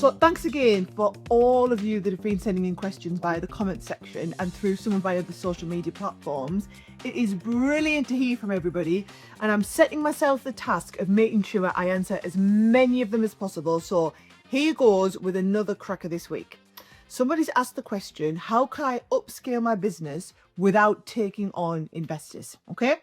So thanks again for all of you that have been sending in questions via the comment section and through some of my other social media platforms. It is brilliant to hear from everybody, and I'm setting myself the task of making sure I answer as many of them as possible. So here goes with another cracker this week. Somebody's asked the question, how can I upscale my business without taking on investors? Okay,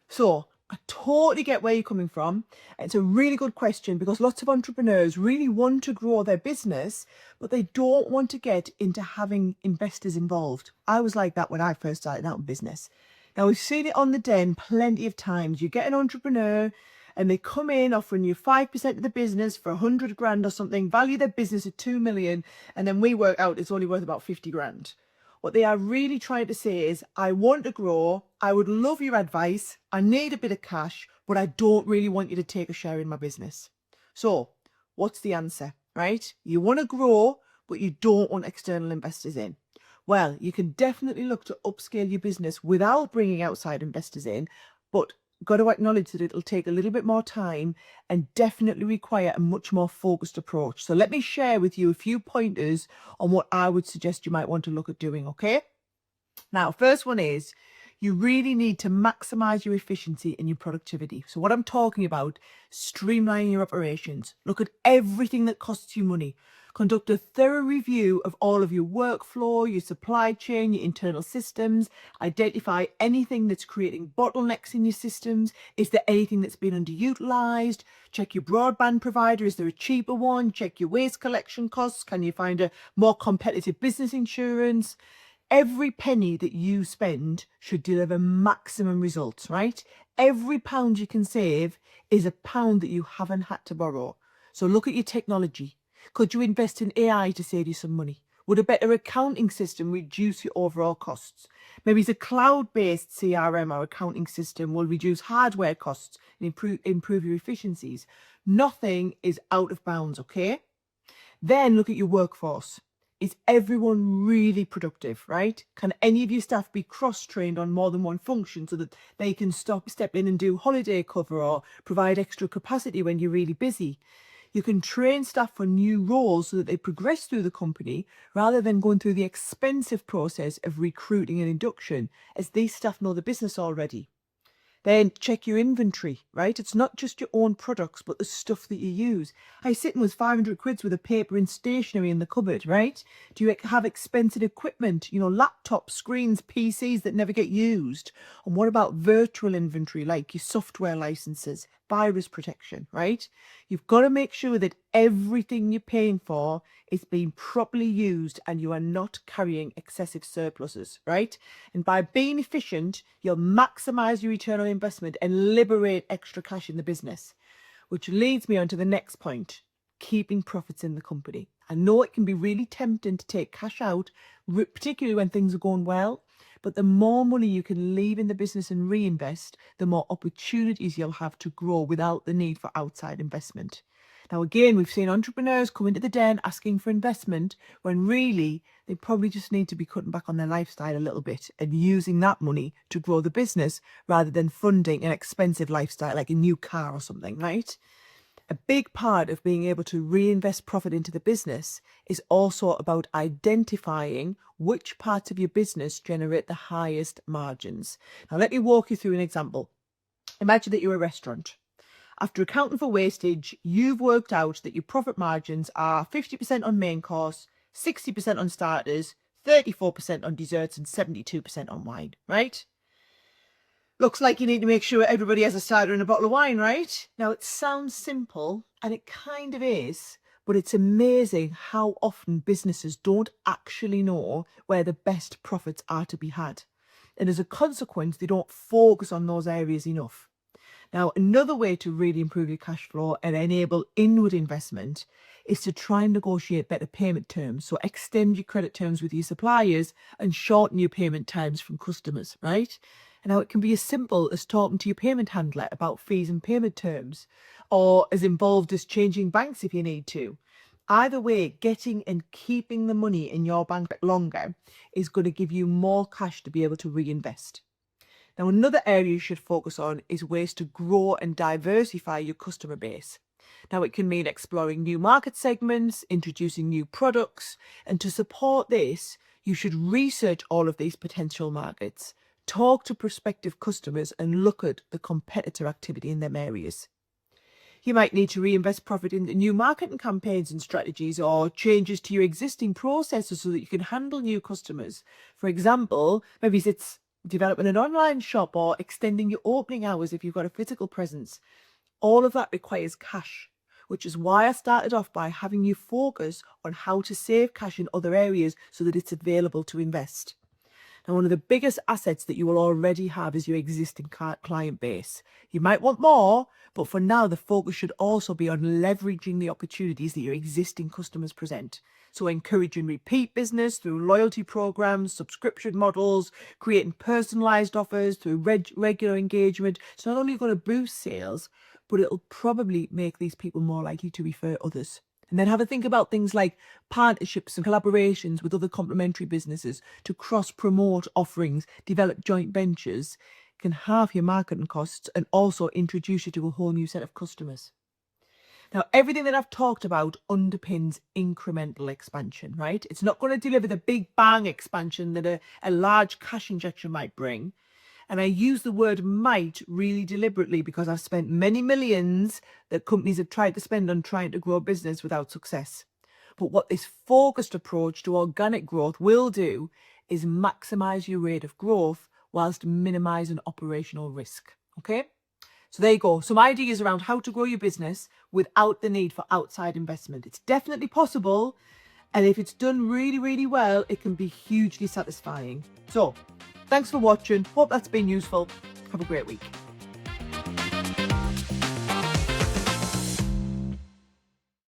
so I totally get where you're coming from. It's a really good question because lots of entrepreneurs really want to grow their business, but they don't want to get into having investors involved. I was like that when I first started out in business. Now, we've seen it on the den plenty of times. You get an entrepreneur and they come in offering you 5% of the business for 100 grand or something, value their business at 2 million, and then we work out it's only worth about 50 grand. What they are really trying to say is, I want to grow, I would love your advice, I need a bit of cash, but I don't really want you to take a share in my business. So what's the answer, right? You want to grow, but you don't want external investors in. Well, you can definitely look to upscale your business without bringing outside investors in, but got to acknowledge that it'll take a little bit more time and definitely require a much more focused approach. So let me share with you a few pointers on what I would suggest you might want to look at doing, okay? Now, first one is you really need to maximize your efficiency and your productivity. So what I'm talking about, streamlining your operations. Look at everything that costs you money. Conduct a thorough review of all of your workflow, your supply chain, your internal systems. Identify anything that's creating bottlenecks in your systems. Is there anything that's been underutilized? Check your broadband provider. Is there a cheaper one? Check your waste collection costs. Can you find a more competitive business insurance? Every penny that you spend should deliver maximum results, right? Every pound you can save is a pound that you haven't had to borrow. So look at your technology. Could you invest in AI to save you some money? Would a better accounting system reduce your overall costs? Maybe it's a cloud-based CRM or accounting system will reduce hardware costs and improve your efficiencies. Nothing is out of bounds, okay? Then look at your workforce. Is everyone really productive, right? Can any of your staff be cross-trained on more than one function so that they can step in and do holiday cover or provide extra capacity when you're really busy? You can train staff for new roles so that they progress through the company rather than going through the expensive process of recruiting and induction, as these staff know the business already. Then check your inventory, right? It's not just your own products, but the stuff that you use. Are you sitting with 500 quid worth of paper and stationery in the cupboard, right? Do you have expensive equipment, laptops, screens, PCs that never get used? And what about virtual inventory, like your software licenses, virus protection, right? You've got to make sure that everything you're paying for is being properly used and you are not carrying excessive surpluses, right? And by being efficient, you'll maximize your return on investment and liberate extra cash in the business. Which leads me on to the next point, keeping profits in the company. I know it can be really tempting to take cash out, particularly when things are going well, but the more money you can leave in the business and reinvest, the more opportunities you'll have to grow without the need for outside investment. Now, again, we've seen entrepreneurs come into the den asking for investment when really they probably just need to be cutting back on their lifestyle a little bit and using that money to grow the business rather than funding an expensive lifestyle like a new car or something, right? A big part of being able to reinvest profit into the business is also about identifying which parts of your business generate the highest margins. Now, let me walk you through an example. Imagine that you're a restaurant. After accounting for wastage, you've worked out that your profit margins are 50% on main course, 60% on starters, 34% on desserts, and 72% on wine, right? Looks like you need to make sure everybody has a starter and a bottle of wine, right? Now, it sounds simple, and it kind of is, but it's amazing how often businesses don't actually know where the best profits are to be had. And as a consequence, they don't focus on those areas enough. Now, another way to really improve your cash flow and enable inward investment is to try and negotiate better payment terms. So extend your credit terms with your suppliers and shorten your payment times from customers, right? And now it can be as simple as talking to your payment handler about fees and payment terms, or as involved as changing banks if you need to. Either way, getting and keeping the money in your bank longer is going to give you more cash to be able to reinvest. Now, another area you should focus on is ways to grow and diversify your customer base. Now, it can mean exploring new market segments, introducing new products, and to support this, you should research all of these potential markets, talk to prospective customers, and look at the competitor activity in them areas. You might need to reinvest profit into new marketing campaigns and strategies, or changes to your existing processes so that you can handle new customers. For example, maybe it's developing an online shop or extending your opening hours if you've got a physical presence. All of that requires cash, which is why I started off by having you focus on how to save cash in other areas so that it's available to invest. Now, one of the biggest assets that you will already have is your existing client base. You might want more, but for now, the focus should also be on leveraging the opportunities that your existing customers present. So encouraging repeat business through loyalty programs, subscription models, creating personalized offers through regular engagement. It's not only going to boost sales, but it'll probably make these people more likely to refer others. And then have a think about things like partnerships and collaborations with other complementary businesses to cross-promote offerings, develop joint ventures, can halve your marketing costs and also introduce you to a whole new set of customers. Now, everything that I've talked about underpins incremental expansion, right? It's not going to deliver the big bang expansion that a large cash injection might bring. And I use the word might really deliberately because I've spent many millions that companies have tried to spend on trying to grow a business without success. But what this focused approach to organic growth will do is maximize your rate of growth whilst minimizing operational risk. Okay? So there you go. Some ideas around how to grow your business without the need for outside investment. It's definitely possible. And if it's done really, really well, it can be hugely satisfying. So thanks for watching. Hope that's been useful. Have a great week.